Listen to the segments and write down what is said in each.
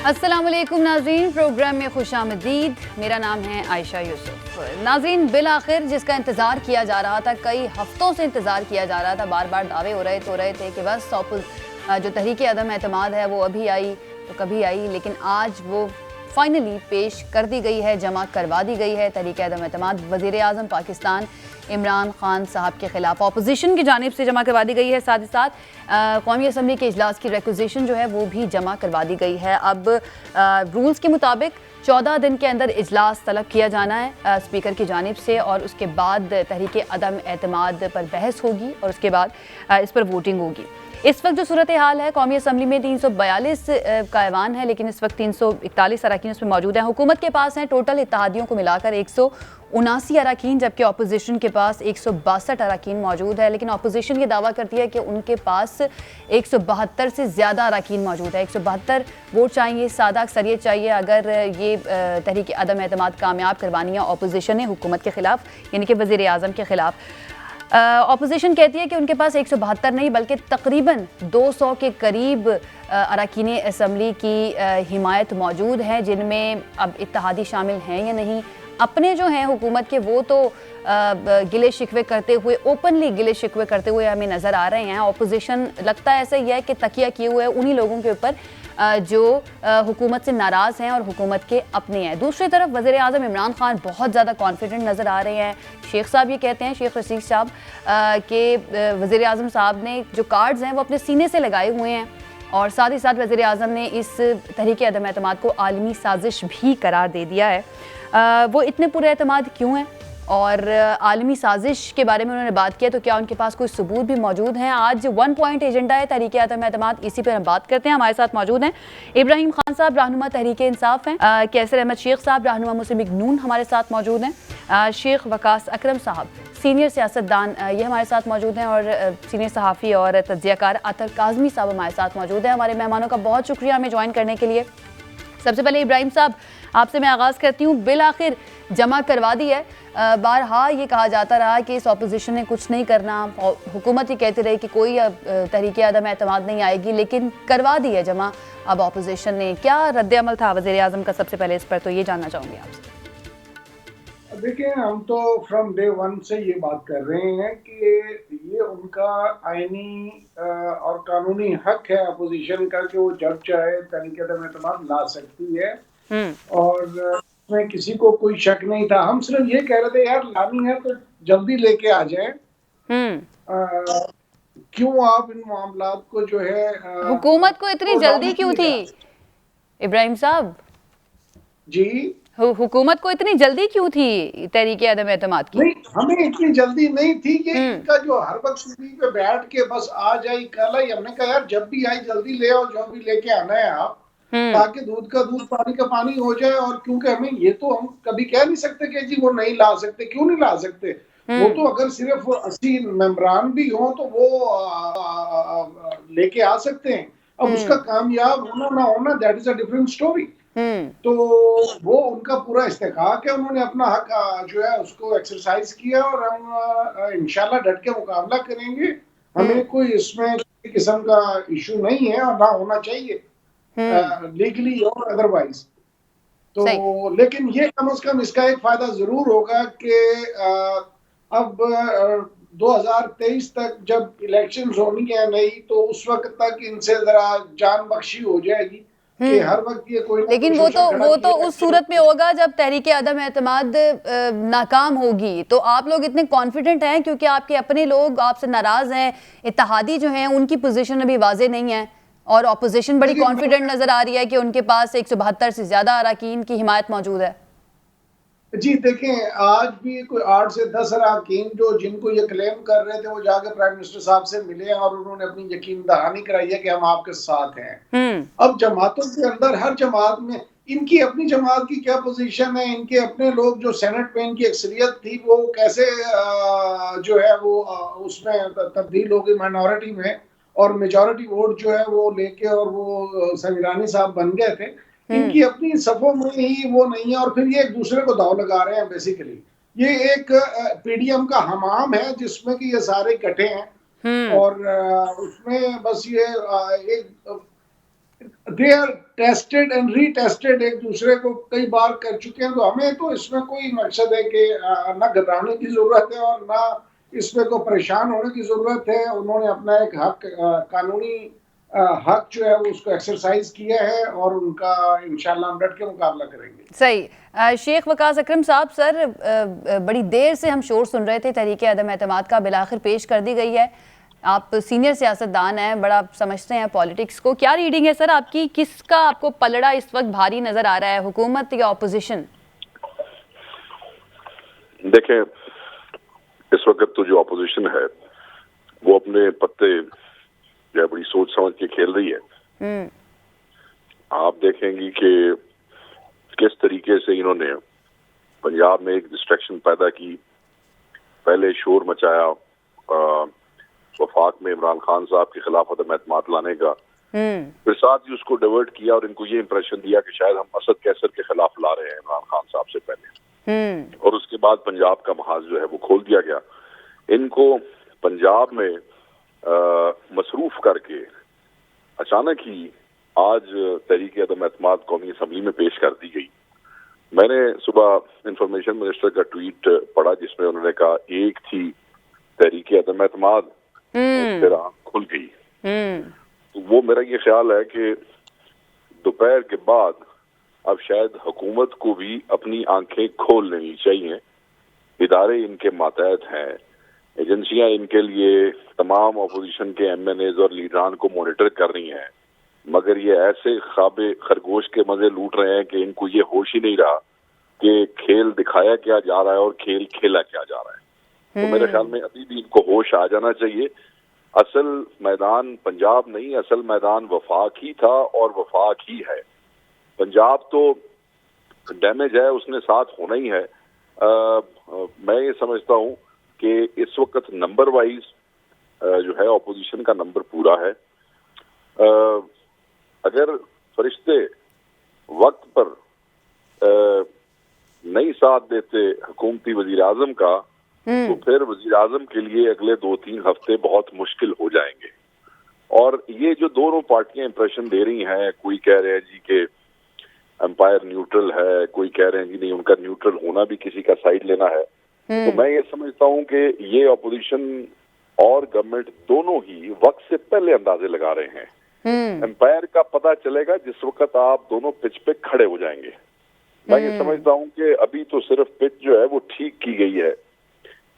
अस्सलाम वालेकुम नाज़रीन, प्रोग्राम में खुशामदीद। मेरा नाम है आयशा यूसुफ। नाज़रीन, बिल आखिर जिसका इंतज़ार किया जा रहा था, कई हफ्तों से इंतज़ार किया जा रहा था, बार बार दावे हो रहे थे कि बस जो तहरीक अदम एतमाद है वो अभी आई तो कभी आई, लेकिन आज वो फाइनली पेश कर दी गई है, जमा करवा दी गई है। तहरीक अदम एतमाद वज़ीर आज़म पाकिस्तान इमरान खान साहब के खिलाफ अपोजिशन की जानिब से जमा करवा दी गई है। साथ ही साथ कौमी असम्बली के इजलास की रिक्विजिशन जो है वो भी जमा करवा दी गई है। अब रूल्स के मुताबिक 14 दिन के अंदर इजलास तलब किया जाना है स्पीकर की जानिब से, और उसके बाद तहरीक अदम एतमाद पर बहस होगी और उसके बाद इस पर वोटिंग होगी। इस वक्त जो सूरत हाल है, कौमी असम्बली में 342 का ऐवान है, लेकिन इस वक्त 341 अरकान उसमें मौजूद हैं। हुकूमत के पास हैं टोटल इत्तेहादियों को मिलाकर 179 अरकान, जबकि अपोजिशन के पास 162 अरकान मौजूद है। लेकिन अपोजिशन ये दावा करती है कि उनके पास 172 से ज़्यादा अरकान मौजूद है। 172 वोट चाहिए, सादा अक्सरियत चाहिए अगर ये तहरीक अदम एतमाद कामयाब करवानी है अपोजिशन ने हुकूमत के खिलाफ, यानी कि वज़ीर आज़म के खिलाफ। अपोजिशन कहती है कि उनके पास 172 नहीं बल्कि तकरीबन 200 के करीब अरकान असम्बली की हिमायत मौजूद है, जिनमें अब इत्तेहादी शामिल हैं या नहीं। अपने जो हैं हुकूमत के वो तो गिले शिकवे करते हुए, ओपनली गिले शिकवे करते हुए हमें नज़र आ रहे हैं। अपोजिशन लगता है ऐसा ही है कि तकिया किए हुए उन्हीं लोगों के ऊपर जो हुकूमत से नाराज़ हैं और हुकूमत के अपने हैं। दूसरी तरफ वज़ीर आज़म इमरान खान बहुत ज़्यादा कॉन्फिडेंट नज़र आ रहे हैं। शेख साहब ये कहते हैं, शेख रशीद साहब, कि वज़ीर आज़म साहब ने जो कार्ड्स हैं वो अपने सीने से लगाए हुए हैं, और साथ ही साथ वज़ीर आज़म ने इस तहरीक अदम एतमाद को आलमी साजिश भी करार दे दिया है। वो इतने पूरे एतमाद क्यों हैं और आलमी साजिश के बारे में उन्होंने बात किया, तो क्या उनके पास कोई सबूत भी मौजूद हैं? आज 1 पॉइंट एजेंडा है तहरीक अदम एतमाद, इसी पर हम बात करते हैं। हमारे साथ मौजूद हैं इब्राहिम खान साहब, रहनुमा तहरीक इंसाफ हैं, कैसर अहमद शेख साहब, रहनुमा मुस्लिम लीग नून हमारे साथ मौजूद हैं, शेख वकास अकरम साहब सीनियर सियासतदान ये हमारे साथ मौजूद हैं, और सीनियर सहाफ़ी और तज्ज़ियाकार अतर काज़मी साहब हमारे साथ मौजूद हैं। हमारे मेहमानों का बहुत शुक्रिया हमें ज्वाइन करने के लिए। सबसे पहले इब्राहिम साहब, आपसे मैं आगाज़ करती हूँ। बिल आखिर जमा करवा दी है। बारहा ये कहा जाता रहा कि इस अपोजिशन ने कुछ नहीं करना, हुकूमत ही कहती रही कि कोई तहरीक अदम एतमाद नहीं आएगी, लेकिन करवा दी है जमा अब अपोजिशन ने। क्या रद्द अमल था वज़ीर आज़म का? सबसे पहले इस पर तो ये जानना चाहूँगी आपसे। देखिए, हम तो फ्रॉम डे वन से ये बात कर रहे हैं कि ये उनका आईनी और कानूनी हक है अपोजिशन का कि वो जब चाहे तहरीक अदम एतमाद ला सकती है, और उसमें किसी को कोई शक नहीं था। हम सिर्फ ये कह रहे थे यार लानी है तो जल्दी लेके आ जाए। क्यों आप इन मामलात को जो है हुकूमत को इतनी जल्दी क्यों थी इब्राहिम साहब? जी, हुकूमत को इतनी जल्दी क्यों थी तहरीक अदम एतमाद की? नहीं, हमें इतनी जल्दी नहीं थी। ये इनका जो हर वक्त टीवी पे बैठ के बस आज आई कल आई, हमने कहा यार जब भी आई जल्दी ले आओ, जो भी लेके आना है आप, ताकि दूध का दूध पानी का पानी हो जाए। और क्योंकि हमें ये तो हम कभी कह नहीं सकते कि जी वो नहीं ला सकते। क्यों नहीं ला सकते? वो तो अगर सिर्फ 80 मेंबरान भी हो तो वो लेके आ सकते हैं। अब उसका कामयाब होना ना होना, that is a different story. तो वो उनका पूरा इस्तेकाक है, उन्होंने अपना हक जो है उसको एक्सरसाइज किया, और हम इंशाल्लाह डट के मुकाबला करेंगे। हमें कोई इसमें किस्म का इशू नहीं है और ना होना चाहिए लीगली और अदरवाइज। तो लेकिन ये कम से कम इसका एक फायदा जरूर होगा कि अब 2023 तक जब इलेक्शंस होनी है नहीं, तो उस वक्त तक इनसे जरा जान बख्शी हो जाएगी कि हर वक्त ये कोई, लेकिन वो तो उस सूरत में होगा जब तहरीक अदम एतमाद नाकाम होगी। तो आप लोग इतने कॉन्फिडेंट हैं क्योंकि आपके अपने लोग आपसे नाराज हैं, इत्तेहादी जो हैं उनकी पोजीशन अभी वाजे नहीं है, और अपोजिशन बड़ी कॉन्फिडेंट नजर आ रही है कि उनके पास 172 से ज्यादा अरकान की हिमायत मौजूद है। जी देखें, आज भी कोई 8 से 10 अरकान जो जिनको ये क्लेम कर रहे थे वो जाके प्राइम मिनिस्टर साहब से मिले और उन्होंने अपनी यकीन दहानी कराई है कि हम आपके साथ हैं। अब जमातों के अंदर हर जमात में इनकी अपनी जमात की क्या पोजीशन है, इनके अपने लोग जो सेनेट में इनकी अक्सरियत थी वो कैसे जो है वो उसमें तब्दील हो गई माइनॉरिटी में, और मेजॉरिटी वोट जो है वो लेके और वो समीरानी साहब बन गए थे। इनकी अपनी सफों में ही वो नहीं है, और फिर ये एक दूसरे को दाव लगा रहे हैं। बेसिकली ये एक पीडीएम का हमाम है जिसमें कि ये सारे इकट्ठे हैं, और उसमें बस ये एक दे आर टेस्टेड एंड रीटेस्टेड, एक दूसरे को कई बार कर चुके हैं, तो हमें तो इसमें कोई मकसद है कि ना घबराने की जरूरत है और ना इसमें को परेशान होने की जरूरत है। उन्होंने अपना एक हक, कानूनी हक जो है उसको एक्सरसाइज किया है और उनका इंशाल्लाह हम डट के मुकाबला करेंगे। सही। शेख वकास अकरम साहब, सर बड़ी देर से हम शोर सुन रहे थे, तहरीक अदम एतमाद का बिल आखिर पेश कर दी गई है। आप सीनियर सियासतदान हैं, बड़ा समझते हैं पॉलिटिक्स को, क्या रीडिंग है सर आपकी? किसका आपको पलड़ा इस वक्त भारी नजर आ रहा है, हुकूमत या ऑपोजिशन? देखें, इस वक्त तो जो ऑपोजिशन है वो अपने पत्ते जो बड़ी सोच समझ के खेल रही है। आप देखेंगी कि किस तरीके से इन्होंने पंजाब में एक डिस्ट्रैक्शन पैदा की, पहले शोर मचाया वफाक में इमरान खान साहब के खिलाफ अदम एतमाद लाने का, फिर साथ ही उसको डाइवर्ट किया और इनको ये इंप्रेशन दिया कि शायद हम असद कैसर के खिलाफ ला रहे हैं इमरान खान साहब से पहले, और उसके बाद पंजाब का महाज जो है वो खोल दिया गया। इनको पंजाब में मसरूफ करके अचानक ही आज तहरीक अदम एतमाद कौमी असम्बली में पेश कर दी गई। मैंने सुबह इंफॉर्मेशन मिनिस्टर का ट्वीट पढ़ा जिसमें उन्होंने कहा एक थी तहरीक अदम एतमाद, फिर आंख खुल गई। तो वो मेरा ये ख्याल है कि दोपहर के बाद अब शायद हुकूमत को भी अपनी आंखें खोल लेनी चाहिए। इदारे इनके मातहत हैं, एजेंसियां इनके लिए तमाम अपोजिशन के MNAs और लीडरान को मॉनिटर कर रही हैं, मगर ये ऐसे ख्वाबे खरगोश के मजे लूट रहे हैं कि इनको ये होश ही नहीं रहा कि खेल दिखाया क्या जा रहा है और खेल खेला क्या जा रहा है। तो मेरे ख्याल में अभी भी इनको होश आ जाना चाहिए। असल मैदान पंजाब नहीं, असल मैदान वफाक ही था और वफाक ही है। पंजाब तो डैमेज है, उसने साथ होना ही है। मैं ये समझता हूँ कि इस वक्त नंबर वाइज जो है ऑपोजिशन का नंबर पूरा है। अगर फरिश्ते वक्त पर नहीं साथ देते हुकूमती वजीर आजम का, तो फिर वजीर आजम के लिए अगले 2-3 हफ्ते बहुत मुश्किल हो जाएंगे। और ये जो दोनों पार्टियां इंप्रेशन दे रही हैं, कोई कह रहे हैं जी के एम्पायर न्यूट्रल है, कोई कह रहे हैं जी नहीं उनका न्यूट्रल होना भी किसी का साइड लेना है, तो मैं ये समझता हूँ कि ये ऑपोजिशन और गवर्नमेंट दोनों ही वक्त से पहले अंदाजे लगा रहे हैं। एम्पायर का पता चलेगा जिस वक्त आप दोनों पिच पे खड़े हो जाएंगे। मैं ये समझता हूँ कि अभी तो सिर्फ पिच जो है वो ठीक की गई है,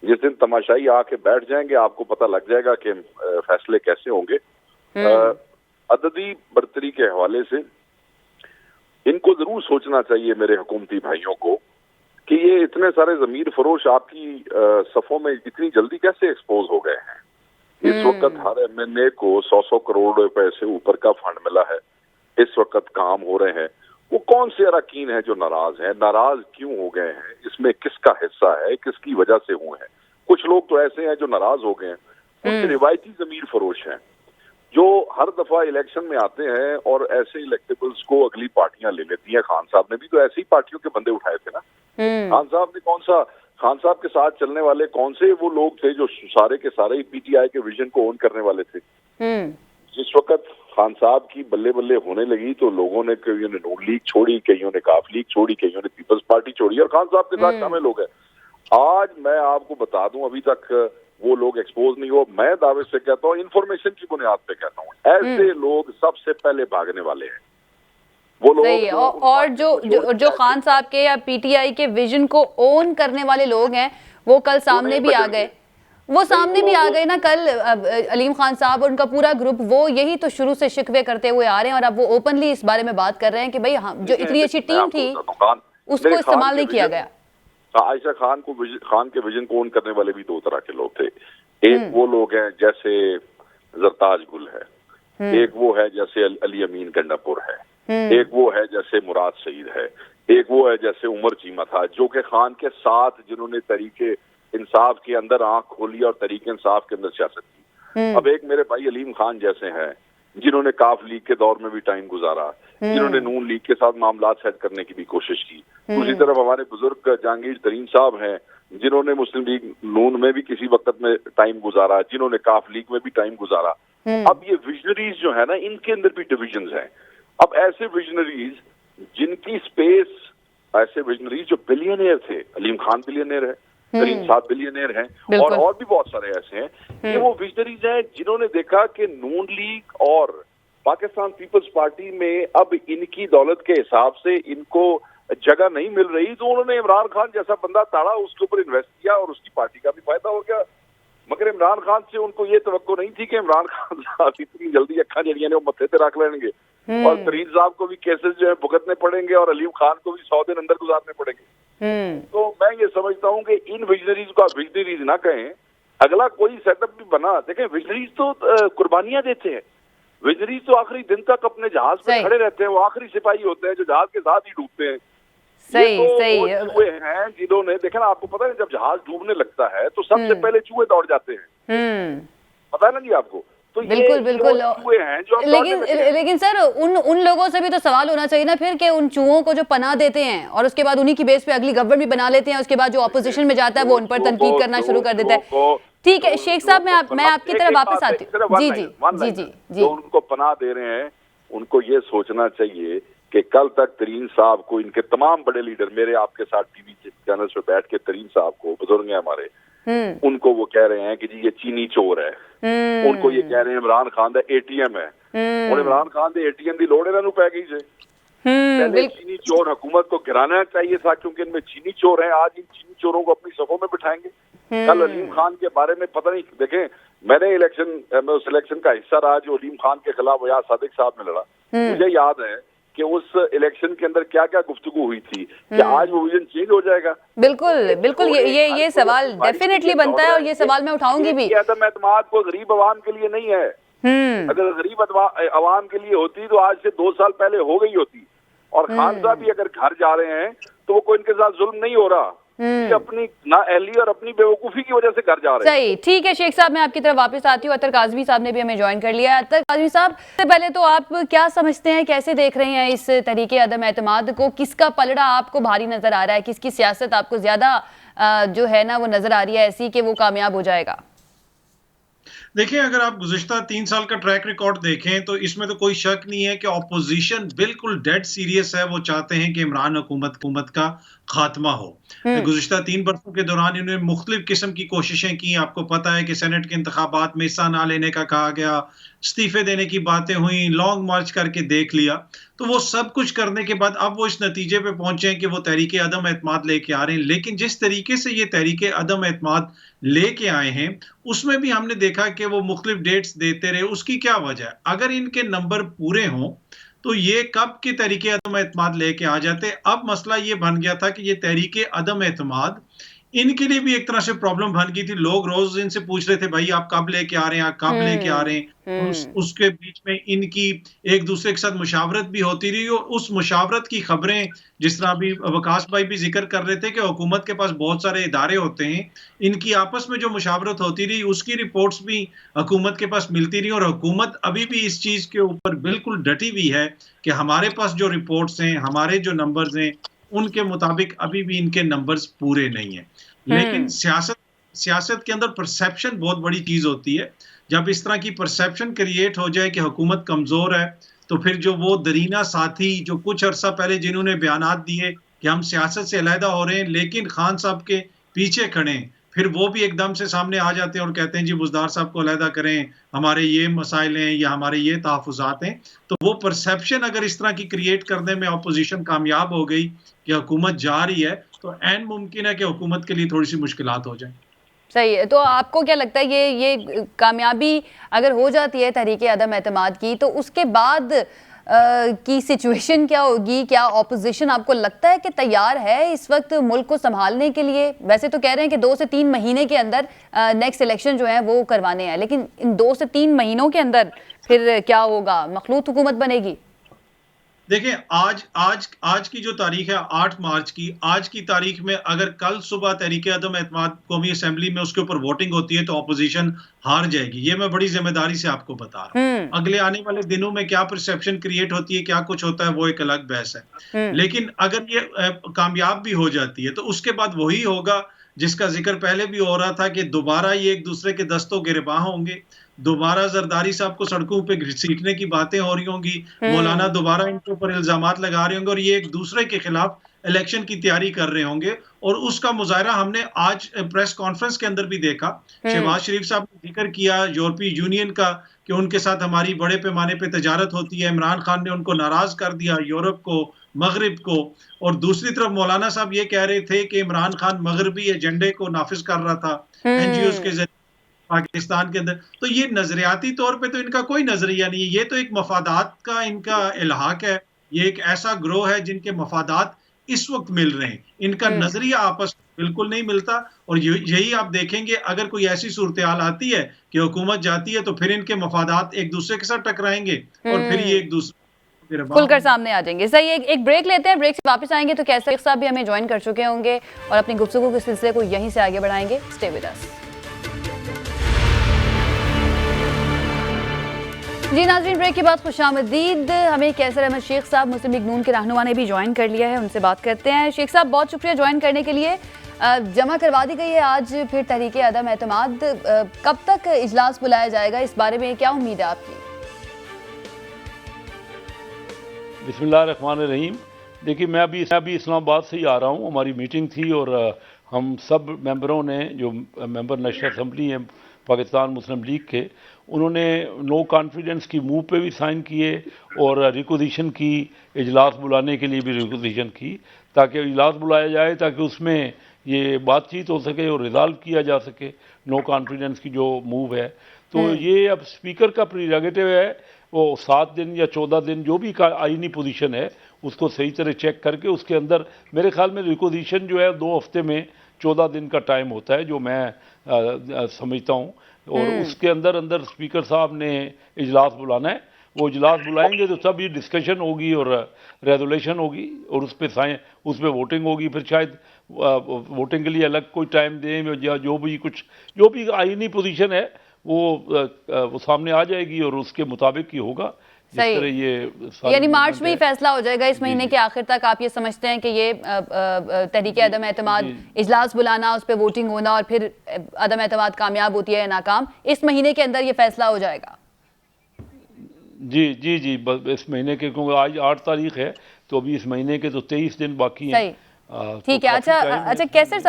जिस दिन तमाशाई आके बैठ जाएंगे आपको पता लग जाएगा कि फैसले कैसे होंगे। अददी बर्तरी के हवाले से इनको जरूर सोचना चाहिए मेरे हुकूमती भाइयों को कि ये इतने सारे जमीर फरोश आपकी सफों में इतनी जल्दी कैसे एक्सपोज हो गए हैं। इस वक्त हर MNA को 100-100 करोड़ रुपए से ऊपर का फंड मिला है, इस वक्त काम हो रहे हैं। वो कौन से अरकान हैं जो नाराज हैं, नाराज क्यों हो गए हैं, इसमें किसका हिस्सा है, किसकी वजह से हुए हैं? कुछ लोग तो ऐसे हैं जो नाराज हो गए हैं, कुछ रिवायती जमीर फरोश हैं जो हर दफा इलेक्शन में आते हैं और ऐसे इलेक्टेबल्स को अगली पार्टियां ले लेती हैं। खान साहब ने भी तो ऐसी पार्टियों के बंदे उठाए थे ना। खान साहब ने खान साहब के साथ चलने वाले कौन से वो लोग थे जो सारे के सारे ही PTI के विजन को ओन करने वाले थे। जिस वक्त खान साहब की बल्ले बल्ले होने लगी तो लोगों ने, कईयों ने नून लीग छोड़ी, कईयों ने काफ लीग छोड़ी, कईयों ने पीपल्स पार्टी छोड़ी और खान साहब के साथ शामिल हो गए। आज मैं आपको बता दूं, अभी तक वो लोग एक्सपोज नहीं हो। मैं दावे से कहता हूँ, इंफॉर्मेशन की बुनियाद पे कहता हूँ, ऐसे लोग सबसे पहले भागने वाले हैं। वो लोग सही है। और जो खान साहब के या PTI के विजन को ओन करने वाले लोग हैं वो कल सामने भी आ गए। वो सामने भी आ गए ना कल, अलीम खान साहब और उनका पूरा ग्रुप, वो यही तो शुरू से शिकवे करते हुए आ रहे हैं और अब वो ओपनली इस बारे में बात कर रहे हैं कि भाई हम जो इतनी अच्छी टीम थी उसको इस्तेमाल नहीं किया गया। आयशा खान के विजन को ओन करने वाले भी 2 तरह के लोग थे। एक वो लोग हैं जैसे जरताज गुल है, एक वो है जैसे अली अमीन गंडापुर है, एक वो है जैसे मुराद सईद है, एक वो है जैसे उमर चीमा था, जो कि खान के साथ जिन्होंने तरीके इंसाफ के अंदर आंख खोली और तरीके इंसाफ के अंदर सियासत की। अब एक मेरे भाई अलीम खान जैसे हैं जिन्होंने काफ लीग के दौर में भी टाइम गुजारा, जिन्होंने नून लीग के साथ मामला सेट करने की भी कोशिश की। दूसरी तरफ हमारे बुजुर्ग जहांगीर तरीन साहब हैं जिन्होंने मुस्लिम लीग नून में भी किसी वक्त में टाइम गुजारा, जिन्होंने काफ लीग में भी टाइम गुजारा। अब ये विजनरीज जो है ना, इनके अंदर भी डिविजन्स हैं। अब ऐसे विजनरीज जिनकी स्पेस, ऐसे विजनरीज जो बिलियनियर थे, अलीम खान बिलियनियर है, तरीन साहब बिलियनियर हैं, और भी बहुत सारे ऐसे हैं। ये वो विजनरीज हैं जिन्होंने देखा कि नून लीग और पाकिस्तान पीपल्स पार्टी में अब इनकी दौलत के हिसाब से इनको जगह नहीं मिल रही, तो उन्होंने इमरान खान जैसा बंदा ताड़ा, उसके ऊपर इन्वेस्ट किया और उसकी पार्टी का भी फायदा हो गया। मगर इमरान खान से उनको ये तवक्को नहीं थी कि इमरान खान साहब इतनी जल्दी अक्खा जड़ियां ने वो मत्थे पे रख लेंगे और तरीन साहब को भी केसेस जो है भुगतने पड़ेंगे और अलीम खान को भी 100 दिन अंदर गुजारने पड़ेंगे। तो मैं ये समझता हूँ कि इन विजनरीज को आप विजनरीज ना कहें, अगला कोई सेटअप भी बना, देखें विजनरीज तो कुर्बानियां देते हैं, विजनरीज तो आखिरी दिन तक अपने जहाज पे खड़े रहते हैं, वो आखिरी सिपाही होते हैं जो जहाज के साथ ही डूबते हैं। सही तो सही चूहे हैं जिन्होंने, देखा ना, आपको पता है जब जहाज डूबने लगता है तो सबसे पहले चूहे दौड़ जाते हैं, पता है ना जी आपको। तो बिल्कुल बिल्कुल चूहे हैं जो लेकिन सर उन लोगों से भी तो सवाल होना चाहिए ना फिर कि उन चूहों को जो पनाह देते हैं और उसके बाद उन्हीं की बेस पे अगली गवर्नमेंट भी बना लेते हैं, उसके बाद जो ऑपोजिशन में जाता है वो उन पर तनकीद करना शुरू कर देता है। ठीक है शेख साहब, मैं आपकी तरफ वापस आती हूँ। जी जी जी जी जी। उनको पनाह दे रहे हैं, उनको ये सोचना चाहिए कि कल तक तरीन साहब को, इनके तमाम बड़े लीडर, मेरे आपके साथ टीवी चैनल पे बैठ के तरीन साहब को, बुजुर्ग हैं हमारे, उनको वो कह रहे हैं कि जी ये चीनी चोर है, उनको ये कह रहे हैं इमरान खान दा एटीएम है, और इमरान खान दे एटीएम की लोड़ इन्होंने पै गई से। पहले चीनी चोर हुकूमत को गिराना चाहिए था क्योंकि इनमें चीनी चोर हैं, आज इन चीनी चोरों को अपनी सफों में बिठाएंगे। कल अलीम खान के बारे में पता नहीं, देखें मैंने मैं उस इलेक्शन का हिस्सा रहा जो अलीम खान के खिलाफ वयाज सादिक साहब ने लड़ा, मुझे याद है कि उस इलेक्शन के अंदर क्या क्या गुफ्तगू हुई थी, कि आज वो विजन चेंज हो जाएगा। बिल्कुल बिल्कुल, ये सवाल डेफिनेटली बनता है और ये सवाल मैं उठाऊंगी भी। आदम एतमाद को गरीब आवाम के लिए नहीं है, अगर गरीब आवाम के लिए होती तो आज से 2 साल पहले हो गई होती। और खान साहब भी अगर घर जा रहे हैं तो वो कोई इनके साथ जुल्म नहीं हो रहा, ये अपनी नाअहली और अपनी बेवकूफी की वजह से घर जा रहे हैं। सही, ठीक है शेख साहब, मैं आपकी तरफ वापस आती हूँ। अतर काज़मी साहब ने भी हमें ज्वाइन कर लिया है। अतर काज़मी साहब, सबसे पहले तो आप क्या समझते हैं, कैसे देख रहे हैं इस तरीके अदम एतमाद को? किसका पलड़ा आपको भारी नजर आ रहा है? किसकी सियासत आपको ज्यादा जो है ना वो नजर आ रही है ऐसी कि वो कामयाब हो जाएगा? देखिए, अगर आप गुज़िश्ता 3 साल का ट्रैक रिकॉर्ड देखें तो इसमें तो कोई शक नहीं है कि ऑपोजिशन बिल्कुल डेड सीरियस है। वो चाहते हैं कि इमरान हुकूमत का खात्मा हो। गुज़िश्ता 3 बरसों के दौरान इन्होंने मुख्तलिफ किस्म की कोशिशें की। आपको पता है कि सेनेट के इंतखाबात में हिस्सा ना लेने का कहा गया, इस्तीफे देने की बातें हुई, लॉन्ग मार्च करके देख लिया। तो वो सब कुछ करने के बाद अब वो इस नतीजे पे पहुंचे हैं कि वो तहरीके अदम एतमाद लेके आ रहे हैं। लेकिन जिस तरीके से ये तहरीके अदम एतमाद लेके आए हैं उसमें भी हमने देखा कि वो मुख्तलिफ डेट्स देते रहे। उसकी क्या वजह है? अगर इनके नंबर पूरे हों तो ये कब के तहरीके अदम एतमाद लेके आ जाते। अब मसला ये बन गया था कि ये तहरीके अदम एतमाद इनके लिए भी एक तरह से प्रॉब्लम बन गई थी। लोग रोज इनसे पूछ रहे थे, भाई आप कब लेके आ रहे हैं, आप कब लेके आ रहे हैं। उसके बीच में इनकी एक दूसरे के साथ मुशावरत भी होती रही और उस मुशावरत की खबरें, जिस तरह अभी वकास भाई भी जिक्र कर रहे थे कि हुकूमत के पास बहुत सारे इदारे होते हैं, इनकी आपस में जो मुशावरत होती रही उसकी रिपोर्ट्स भी हुकूमत के पास मिलती रही। और हुकूमत अभी भी इस चीज के ऊपर बिल्कुल डटी हुई है कि हमारे पास जो रिपोर्ट्स हैं, हमारे जो नंबर्स हैं, उनके मुताबिक अभी भी इनके नंबर्स पूरे नहीं है। लेकिन सियासत के अंदर परसेप्शन बहुत बड़ी चीज होती है। जब इस तरह की परसेप्शन क्रिएट हो जाए कि हुकूमत कमजोर है, तो फिर जो वो दरीना साथी जो कुछ अरसा पहले जिन्होंने बयानात दिए कि हम सियासत से अलहदा हो रहे हैं लेकिन खान साहब के पीछे खड़े हैं, फिर वो भी एकदम से सामने आ जाते हैं और कहते हैं जी बुज़दार साहब को अलहदा करें, हमारे ये मसाइल हैं या हमारे ये तहफ़्फ़ुज़ात हैं। तो वो परसेप्शन अगर इस तरह की क्रिएट करने में अपोजिशन कामयाब हो गई कि हुकूमत जा रही है, तो ऐन मुमकिन है कि हुकूमत के लिए थोड़ी सी मुश्किलात हो जाए। सही है। तो आपको क्या लगता है ये कामयाबी अगर हो जाती है तहरीके अदम एतमाद की, तो उसके बाद की सिचुएशन क्या होगी? क्या ऑपोजिशन आपको लगता है कि तैयार है इस वक्त मुल्क को संभालने के लिए? वैसे तो कह रहे हैं कि 2 से 3 महीने के अंदर नेक्स्ट इलेक्शन जो है वो करवाने हैं, लेकिन इन 2 से 3 महीनों के अंदर फिर क्या होगा? मखलूत हुकूमत बनेगी? देखिए, आज की जो तारीख है 8 मार्च की, आज की तारीख में अगर कल सुबह तहरीके अदम एतमाद कौमी असेंबली में उसके ऊपर वोटिंग होती है तो ऑपोजिशन हार जाएगी। ये मैं बड़ी जिम्मेदारी से आपको बता रहा हूँ। अगले आने वाले दिनों में क्या परसेप्शन क्रिएट होती है, क्या कुछ होता है, वो एक अलग बहस है। लेकिन अगर ये कामयाब भी हो जाती है तो उसके बाद वही होगा जिसका जिक्र पहले भी हो रहा था कि दोबारा ये एक दूसरे के दस्तों गिरबां होंगे, दोबारा जरदारी साहब को सड़कों पे घसीटने की बातें हो रही होंगी, मौलाना दोबारा इनके ऊपर इल्जामात लगा रहे होंगे और ये एक दूसरे के खिलाफ इलेक्शन की तैयारी कर रहे होंगे। और उसका मुजाहरा हमने आज प्रेस कॉन्फ्रेंस के अंदर भी देखा। शहबाज शरीफ साहब ने जिक्र किया यूरोपीय यूनियन का कि उनके साथ हमारी बड़े पैमाने पे तजारत होती है। इमरान खान ने उनको नाराज कर दिया, यूरोप को, मगरिब को। और दूसरी तरफ मौलाना साहब ये कह रहे थे कि इमरान खान मगरबी एजेंडे को नाफिज कर रहा था एनजीओ के जरिए पाकिस्तान के अंदर। तो ये नजरियाती तौर पे तो इनका कोई नजरिया नहीं है, ये तो एक मफादात का इनका इल्हाक है। ये एक ऐसा ग्रोह है जिनके मफादात इस वक्त मिल रहे हैं, इनका नजरिया आपस में बिल्कुल नहीं मिलता। और यही आप देखेंगे, अगर कोई ऐसी सूरत हाल आती है कि हुकूमत जाती है तो फिर इनके मफादात एक दूसरे के साथ टकराएंगे और फिर ये एक दूसरे खुलकर सामने आ जाएंगे। सही, एक ब्रेक लेते हैं, ब्रेक से वापस आएंगे तो कैसर साहब भी हमें ज्वाइन कर चुके होंगे और अपनी गुफ्तगू के सिलसिले को यहीं से आगे बढ़ाएंगे। Stay with us. जी नाज़रीन, ब्रेक के बाद खुशामदीद। हमें कैसर अहमद शेख साहब मुस्लिम लीग नून के रहनुमा ने भी ज्वाइन कर लिया है, उनसे बात करते हैं। शेख साहब, बहुत शुक्रिया ज्वाइन करने के लिए। जमा करवा दी गई है आज फिर तहरीक अदम एतमाद, कब तक इजलास बुलाया जाएगा, इस बारे में क्या उम्मीद है आपकी? बिस्मिल्लाहिर्रहमानिर्रहीम। देखिए, मैं अभी इस्लामाबाद से ही आ रहा हूँ। हमारी मीटिंग थी और हम सब मेंबरों ने, जो मेंबर नेशनल असम्बली हैं पाकिस्तान मुस्लिम लीग के, उन्होंने नो कॉन्फिडेंस की मूव पे भी साइन किए और रिक्वेजिशन की, इजलास बुलाने के लिए भी रिक्वेजिशन की, ताकि इजलास बुलाया जाए, ताकि उसमें ये बातचीत हो सके और रिजॉल्व किया जा सके नो कॉन्फिडेंस की जो मूव है। तो ये अब स्पीकर का प्रीरोगेटिव है, वो 7 दिन या 14 दिन जो भी आईनी पोजीशन है उसको सही तरह चेक करके उसके अंदर मेरे ख्याल में रिक्वेजिशन जो है 2 हफ्ते में 14 दिन का टाइम होता है, जो मैं समझता हूँ। और उसके अंदर अंदर स्पीकर साहब ने इजलास बुलाना है। वो इजलास बुलाएंगे तो तब ये डिस्कशन होगी और रेजोल्यूशन होगी और उस पर वोटिंग होगी। फिर शायद वोटिंग के लिए अलग कोई टाइम दें या जो भी आईनी पोजीशन है वो सामने आ जाएगी और उसके मुताबिक ही होगा। सही, यानी मार्च में ही फैसला हो जाएगा इस महीने के आखिर तक। आप ये समझते हैं कि ये तहरीक अदम एतमाद इजलास बुलाना, उस पर वोटिंग होना और फिर अदम एतमाद कामयाब होती है या नाकाम, इस महीने के अंदर ये फैसला हो जाएगा? जी जी जी, इस महीने के, क्योंकि आज 8 तारीख है तो अभी इस महीने के तो 23 दिन बाकी हैं। ठीक है। अच्छा कैसर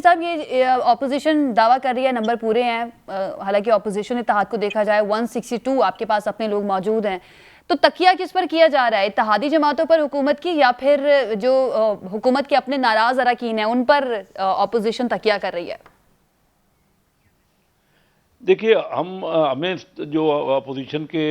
साहब, ये ऑपोजिशन दावा कर रही है नंबर पूरे हैं, हालांकि ऑपोजिशन इत्तेहाद को देखा जाए 162 आपके पास अपने लोग मौजूद हैं, तो तकिया किस पर किया जा रहा है? इत्तेहादी जमातों पर हुकूमत की, या फिर जो हुकूमत के अपने नाराज अरकान हैं उन पर ऑपोजिशन तकिया कर रही है? देखिए, हमें जो अपोजिशन के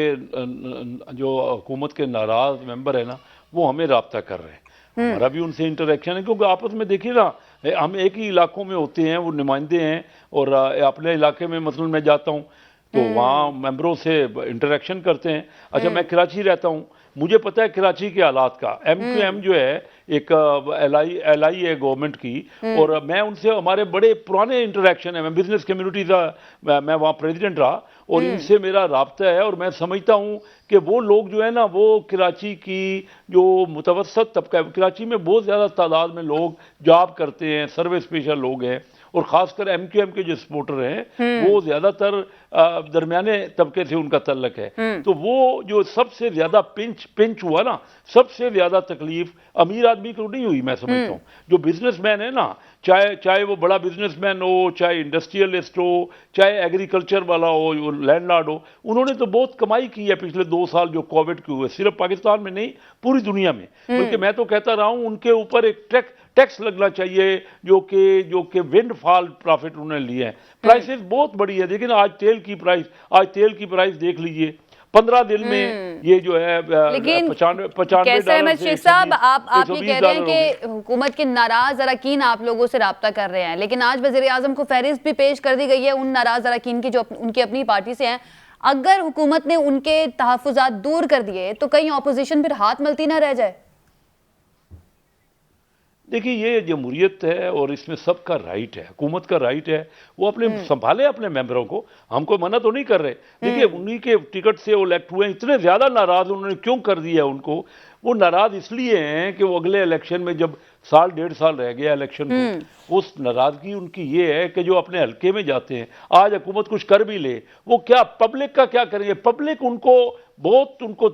जो हुकूमत के नाराज मेंबर है ना, वो हमें राब्ता कर रहे हैं। हमारा भी उनसे इंटरेक्शन है, क्योंकि आपस में देखिए ना, हम एक ही इलाकों में होते हैं, वो नुमाइंदे हैं। और अपने इलाके में मसलन मैं जाता हूँ तो वहाँ मेंबरों से इंटरेक्शन करते हैं। अच्छा, मैं कराची रहता हूँ, मुझे पता है कराची के हालात का। MQM जो है एक LI है गवर्नमेंट की, और मैं उनसे, हमारे बड़े पुराने इंटरेक्शन है। मैं बिजनेस कम्युनिटी का मैं वहाँ प्रेसिडेंट रहा और इनसे मेरा राब्ता है। और मैं समझता हूँ कि वो लोग जो है ना, वो कराची की जो मुतवसत तबका है, कराची में बहुत ज़्यादा तादाद में लोग जॉब करते हैं, सर्विस पेशा लोग हैं, और ख़ासकर MQM के जो सपोर्टर हैं वो ज़्यादातर दरमियाने तबके से उनका तल्लक है। तो वो जो सबसे ज़्यादा पिंच हुआ ना, सबसे ज़्यादा तकलीफ अमीर आदमी को नहीं हुई, मैं समझता हूँ। जो बिजनेसमैन है ना, चाहे वो बड़ा बिजनेसमैन हो, चाहे इंडस्ट्रियलिस्ट हो, चाहे एग्रीकल्चर वाला हो, लैंडलॉर्ड हो, उन्होंने तो बहुत कमाई की है पिछले 2 साल जो कोविड के हुए, सिर्फ पाकिस्तान में नहीं पूरी दुनिया में। बल्कि मैं तो कहता रहा हूँ उनके ऊपर एक टैक्स लगना चाहिए, जो कि विंड फॉल प्रॉफिट उन्होंने लिए हैं। प्राइसेस बहुत बड़ी है। देखिए ना, आज तेल की प्राइस देख लीजिए, 15 दिन में ये जो है 95 शेख साहब, आप ये कह रहे हैं कि हुकूमत के नाराज अरकान आप लोगों से राब्ता कर रहे हैं, लेकिन आज वज़ीर आज़म को फहरिस्त भी पेश कर दी गई है उन नाराज अरकान की जो उनकी अपनी पार्टी से हैं। अगर हुकूमत ने उनके तहफ़्फ़ुज़ात दूर कर दिए तो कहीं ऑपोजिशन फिर हाथ मलती ना रह जाए? देखिए, ये जमहूरियत है और इसमें सबका राइट है, हुकूमत का राइट है, वो अपने संभाले अपने मेंबरों को। हम कोई मना तो नहीं कर रहे। देखिए, उन्हीं के टिकट से वो इलेक्ट हुए, इतने ज़्यादा नाराज़ उन्होंने क्यों कर दिया उनको? वो नाराज़ इसलिए हैं कि वो अगले इलेक्शन में जब साल 1.5 साल रह गया इलेक्शन को, उस नाराजगी उनकी ये है कि जो अपने हल्के में जाते हैं, आज हुकूमत कुछ कर भी ले, वो क्या पब्लिक का क्या करेंगे? पब्लिक उनको बहुत उनको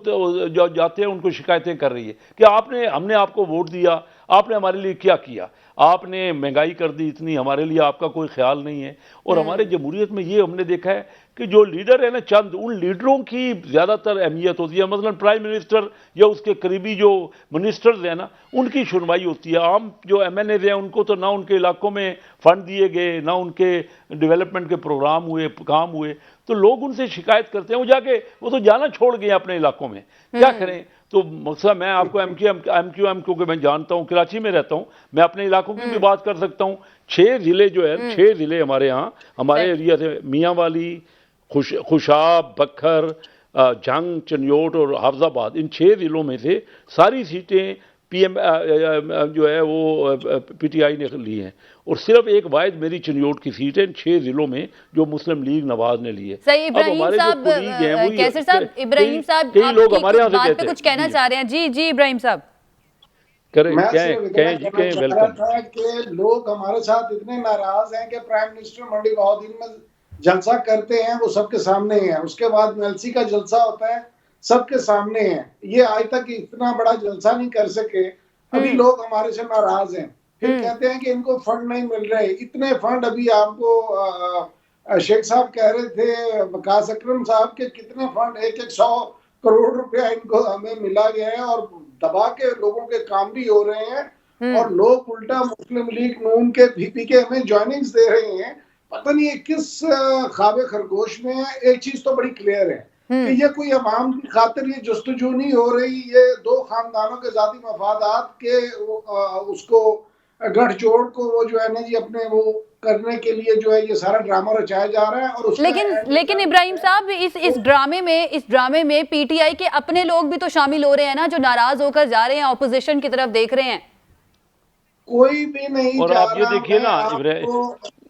जो जाते हैं उनको शिकायतें कर रही है कि हमने आपको वोट दिया, आपने हमारे लिए क्या किया, आपने महंगाई कर दी इतनी, हमारे लिए आपका कोई ख्याल नहीं है। और हमारे जमहूरियत में ये हमने देखा है कि जो लीडर है ना, चंद उन लीडरों की ज़्यादातर अहमियत होती है, मसलन प्राइम मिनिस्टर या उसके करीबी जो मिनिस्टर्स हैं ना, उनकी सुनवाई होती है। आम जो MNAs हैं उनको तो ना उनके इलाकों में फंड दिए गए, ना उनके डेवलपमेंट के प्रोग्राम हुए, काम हुए, तो लोग उनसे शिकायत करते हैं, वो तो जाना छोड़ गए अपने इलाकों में, क्या करें? तो मकसद मैं आपको MQM क्योंकि मैं जानता हूँ, कराची में रहता हूँ, मैं अपने इलाकों की भी बात कर सकता हूँ। 6 ज़िले जो है, 6 ज़िले हमारे यहाँ, हमारे एरिया से मियाँ वाली, खुशाब, बखर, जंग, चनियोट और हाफजाबाद, इन 6 ज़िलों में से सारी सीटें PM जो है वो PTI ने ली हैं, और सिर्फ एक वाहिद मेरी चनियोट की सीट है इन 6 ज़िलों में जो मुस्लिम लीग नवाज ने ली है। सही। इब्राहिम साहब, कैसर साहब, इब्राहिम साहब कई लोग हमारे यहाँ से बात पे कुछ कहना चाह रहे हैं। जी इब्राहिम साहब करें, कहें वेलकम। कि लोग हमारे साथ इतने नाराज हैं कि प्राइम मिनिस्टर मंडी बहाउद्दीन में जलसा करते हैं, वो सबके सामने है, उसके बाद MLC का जलसा होता है, सबके सामने है, ये आज तक इतना बड़ा जलसा नहीं कर सके, अभी लोग हमारे से नाराज हैं। फिर कहते हैं कि इनको फंड नहीं मिल रहे, इतने फंड अभी आपको शेख साहब कह रहे थे, वकास अकरम साहब के कितने फंड, 100 करोड़ रुपया इनको हमें मिला गया है, और दबा के लोगों के काम भी हो रहे हैं, और लोग उल्टा मुस्लिम लीग नून के VP के हमें ज्वाइनिंग्स दे रहे हैं। पता नहीं ये किस ख्वाब खरगोश में है। एक चीज तो बड़ी क्लियर है कि ये कोई अवाम की खातिर ये जस्तजू नहीं हो रही, ये 2 खानदानों के जाती मफादात के उसको गठजोड़ को वो जो है ना जी अपने वो करने के लिए जो है ये सारा ड्रामा रचाया जा रहा है। और लेकिन इब्राहिम साहब, इस ड्रामे में PTI के अपने लोग भी तो शामिल हो रहे हैं ना, जो नाराज होकर जा रहे हैं, ऑपोजिशन की तरफ देख रहे हैं। कोई भी नहीं और जा आप ये रहा। देखिए ना, आपको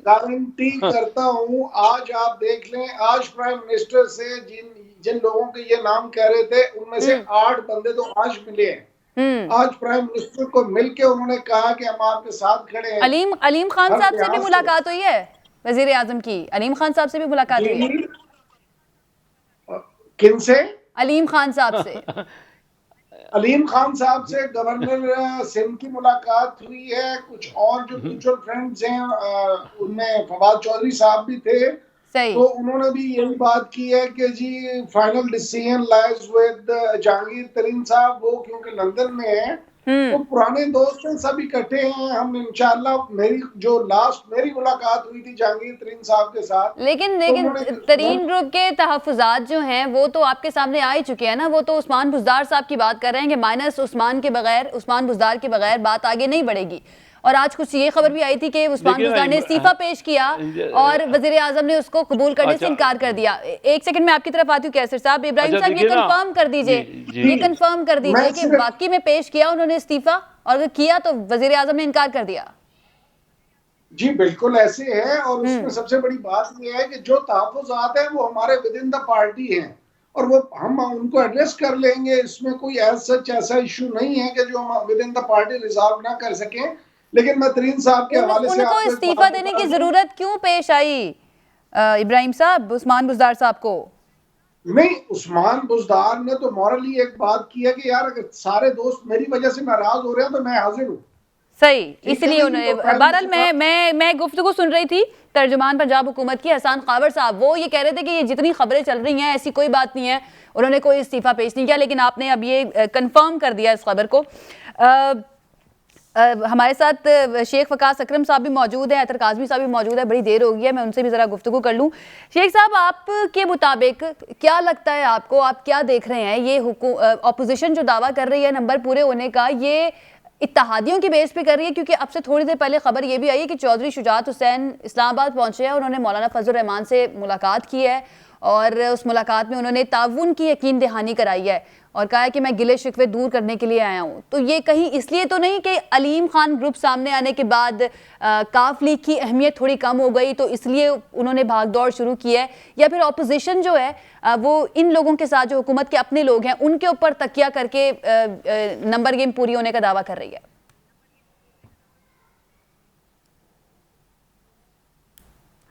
गारंटी करता हूँ, आज आप देख लें, आज प्राइम मिनिस्टर से जिन लोगों के ये नाम कह रहे थे, उनमें से 8 बंदे तो आज मिले हैं। आज प्राइम मिनिस्टर को मिलके उन्होंने कहा कि हम आपके साथ खड़े हैं। अलीम खान साहब से भी मुलाकात हुई है, वजीर आजम की। अलीम खान साहब से भी मुलाकात हुई है। किनसे? अलीम खान साहब से। अलीम खान साहब से गवर्नर सिंध की मुलाकात हुई है। कुछ और जो म्यूचुअल फ्रेंड्स हैं उनमें फवाद चौधरी साहब भी थे, तो उन्होंने भी यही बात की है कि जी final decision lies with Jahangir Tareen sahab, वो क्योंकि लंदन में है, तो पुराने दोस्त हैं, सब इकट्ठे हैं। हम इंशाल्लाह, मेरी मुलाकात हुई थी जहांगीर तरीन साहब के साथ। लेकिन तरीन ग्रुप के तहफ़्फ़ुज़ात जो हैं वो तो आपके सामने आ ही चुके हैं ना। वो तो उस्मान बुज़दार साहब की बात कर रहे हैं कि माइनस उस्मान बुज़दार के बगैर बात आगे नहीं बढ़ेगी। और आज कुछ ये खबर भी आई थी कि उस्मान बुज़दार ने इस्तीफा पेश किया और वज़ीर आज़म ने उसको कबूल करने से इनकार कर दिया। एक सेकंड में आपकी तरफ आती हूँ कैसर साहब। इब्राहिम साहब, ये कंफर्म कर दीजिए, कि वाकई में पेश किया उन्होंने इस्तीफा, और अगर किया तो वज़ीर आज़म ने इनकार कर दिया। जी बिल्कुल ऐसे है, और उसमें सबसे बड़ी बात यह है कि जो तहफ़्फ़ुज़ात हैं वो हमारे विद इन द पार्टी हैं, और वो हम उनको एड्रेस कर लेंगे। इसमें कोई ऐसा इशू नहीं है कि जो हम with in the party resolve ना कर सकें। लेकिन मैं तरीन साहब के हवाले से उनको इस्तीफा देने की जरूरत क्यों पेश आई इब्राहिम साहब, उस्मान बुज़दार साहब को? नहीं, उस्मान बुज़दार ने तो मॉरली एक बात की है कि यार अगर सारे दोस्त मेरी वजह से नाराज हो रहे हैं तो मैं हाजिर हूँ। सही, इसलिए उन्होंने, बहरहाल मैं गुफ्तगू सुन रही थी तर्जुमान पंजाब हुकूमत की हसन खावर साहब, वो ये कह रहे थे कि ये जितनी खबरें चल रही हैं ऐसी कोई बात नहीं है, उन्होंने कोई इस्तीफा पेश नहीं किया। लेकिन आपने अब ये कंफर्म कर दिया इस खबर को। हमारे साथ शेख वकास अकरम साहब भी मौजूद है, अतर काज़मी साहब भी मौजूद है। बड़ी देर हो गई है, मैं उनसे भी ज़रा गुफ्तगू कर लूँ। शेख साहब, आपके मुताबिक क्या लगता है आपको, आप क्या देख रहे हैं, ये अपोजिशन जो दावा कर रही है नंबर पूरे होने का, ये इत्तेहादियों की बेस पे कर रही है? क्योंकि अब से थोड़ी देर पहले खबर ये भी आई है कि चौधरी शुजात हुसैन इस्लामाबाद पहुंचे हैं, उन्होंने मौलाना फजल रहमान से मुलाकात की है, और उस मुलाकात में उन्होंने ताउन की यकीन दहानी कराई है और कहा है कि मैं गिले शिकवे दूर करने के लिए आया हूँ। तो ये कहीं इसलिए तो नहीं कि अलीम खान ग्रुप सामने आने के बाद काफ लीग की अहमियत थोड़ी कम हो गई तो इसलिए उन्होंने भाग दौड़ शुरू की है, या फिर अपोजिशन जो है वो इन लोगों के साथ, जो हुकूमत के अपने लोग हैं, उनके ऊपर तकिया करके नंबर गेम पूरी होने का दावा कर रही है?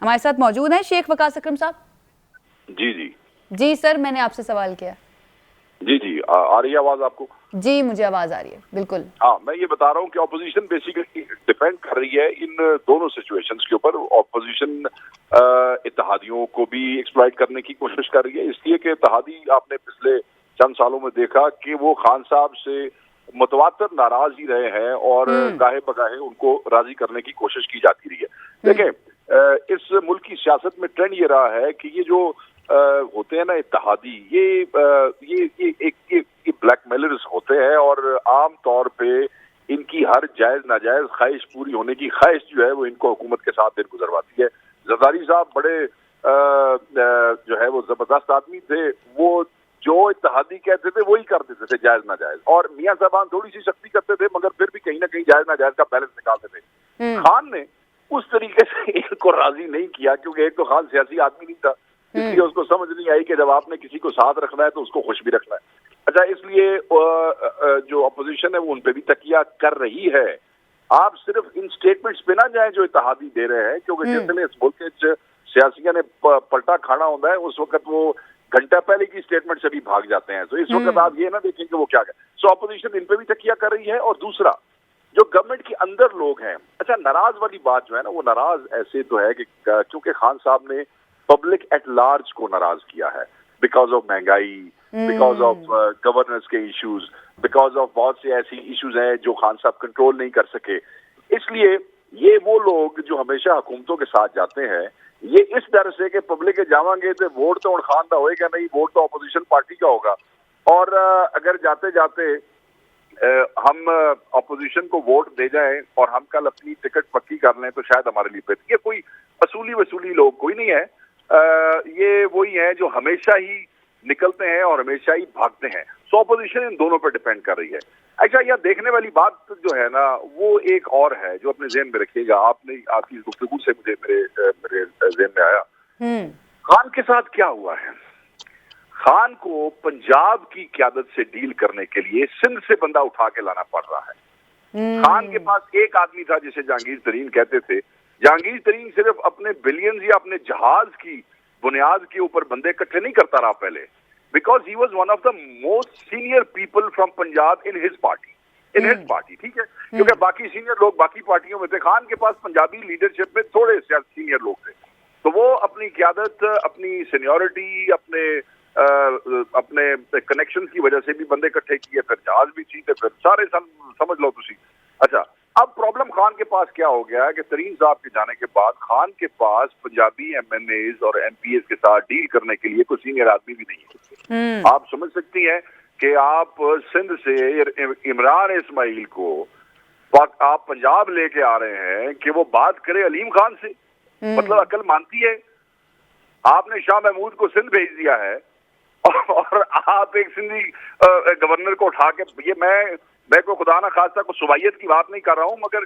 हमारे साथ मौजूद हैं शेख वकास अकरम साहब। जी जी जी सर, मैंने आपसे सवाल किया। जी जी आ रही है आवाज आपको? जी मुझे आवाज आ रही है, बिल्कुल। हाँ, मैं ये बता रहा हूँ कि ऑपोजिशन बेसिकली डिपेंड कर रही है इन दोनों सिचुएशंस के ऊपर। ऑपोजिशन इत्तेहादियों को भी एक्सप्लॉइट करने की कोशिश कर रही है, इसलिए कि इत्तेहादी आपने पिछले चंद सालों में देखा कि वो खान साहब से मुतवातर नाराज ही रहे हैं और गाहे बगाहे उनको राजी करने की कोशिश की जाती रही है। देखें, इस मुल्क की सियासत में ट्रेंड ये रहा है कि ये जो होते हैं ना इत्तेहादी, ये ब्लैकमेलर्स होते हैं और आम तौर पे इनकी हर जायज नाजायज ख्वाहिश पूरी होने की ख्वाहिश जो है वो इनको हुकूमत के साथ दिन गुजरवाती है। जरदारी साहब बड़े जो है वो जबरदस्त आदमी थे, वो जो इत्तेहादी कहते थे वही कर देते थे जायज नाजायज, और मियां साहबान थोड़ी सी सख्ती करते थे मगर फिर भी कहीं ना कहीं जायज नाजायज का बैलेंस निकालते थे। खान ने उस तरीके से इनको राजी नहीं किया, क्योंकि एक तो खान सियासी आदमी नहीं था, इसलिए उसको समझ नहीं आई कि जब आपने किसी को साथ रखना है तो उसको खुश भी रखना है। अच्छा, इसलिए जो अपोजिशन है वो उन पे भी तकिया कर रही है। आप सिर्फ इन स्टेटमेंट्स पे ना जाएं जो इत्तेहादी दे रहे हैं, क्योंकि जिसने इस मुल्क के सियासियों ने पलटा खाना होता है उस वक्त वो घंटा पहले की स्टेटमेंट से भी भाग जाते हैं। तो इस वक्त आप ये ना देखें कि वो क्या है। सो अपोजिशन इन पे भी तकिया कर रही है। और दूसरा, जो गवर्नमेंट के अंदर लोग हैं, अच्छा नाराज वाली बात जो है ना, वो नाराज ऐसे तो है कि क्योंकि खान साहब ने पब्लिक एट लार्ज को नाराज किया है, बिकॉज ऑफ महंगाई, बिकॉज ऑफ गवर्नेंस के इश्यूज, बिकॉज ऑफ बहुत से ऐसी इश्यूज हैं जो खान साहब कंट्रोल नहीं कर सके। इसलिए ये वो लोग जो हमेशा हुकूमतों के साथ जाते हैं, ये इस डर से कि पब्लिक के जावांगे तो वोट तो खान का होएगा नहीं, वोट तो अपोजिशन पार्टी का होगा, और अगर जाते जाते हम अपोजिशन को वोट दे जाएं और हम कल अपनी टिकट पक्की कर लें तो शायद हमारे लिए बेहतर। ये कोई वसूली लोग कोई नहीं है, ये वही है जो हमेशा ही निकलते हैं और हमेशा ही भागते हैं। सो अपोजिशन इन दोनों पर डिपेंड कर रही है। अच्छा, यह देखने वाली बात जो है ना वो एक और है जो अपने ज़हन में रखिएगा। आपकी गुफ्तगू से मुझे मेरे ज़हन में आया, खान के साथ क्या हुआ है। खान को पंजाब की क़यादत से डील करने के लिए सिंध से बंदा उठा के लाना पड़ रहा है। खान के पास एक आदमी था जिसे जहांगीर तरीन कहते थे। जहांगीर तरीन सिर्फ अपने बिलियंस या अपने जहाज की बुनियाद के ऊपर बंदे इकट्ठे नहीं करता रहा पहले, because he was one of the most senior people from Punjab in his party, ठीक है, क्योंकि बाकी सीनियर लोग बाकी पार्टियों में थे। खान के पास पंजाबी लीडरशिप में थोड़े सीनियर लोग थे, तो वो अपनी क़यादत, अपनी सीनियोरिटी, अपने कनेक्शन की वजह से भी बंदे इकट्ठे किए, फिर जहाज भी चाहिए, फिर सारे समझ लो तुसी। अच्छा, अब प्रॉब्लम खान के पास क्या हो गया है कि तरीन साहब के जाने के बाद खान के पास पंजाबी MNAs और MPs के साथ डील करने के लिए कोई सीनियर आदमी भी नहीं है। आप समझ सकती हैं कि आप सिंध से इमरान इस्माइल को आप पंजाब लेके आ रहे हैं कि वो बात करे अलीम खान से, मतलब अकल मानती है। आपने शाह महमूद को सिंध भेज दिया है और आप एक सिंधी गवर्नर को उठा के, ये मैं को खुदा ना खास्ता को सुबाइयत की बात नहीं कर रहा हूं, मगर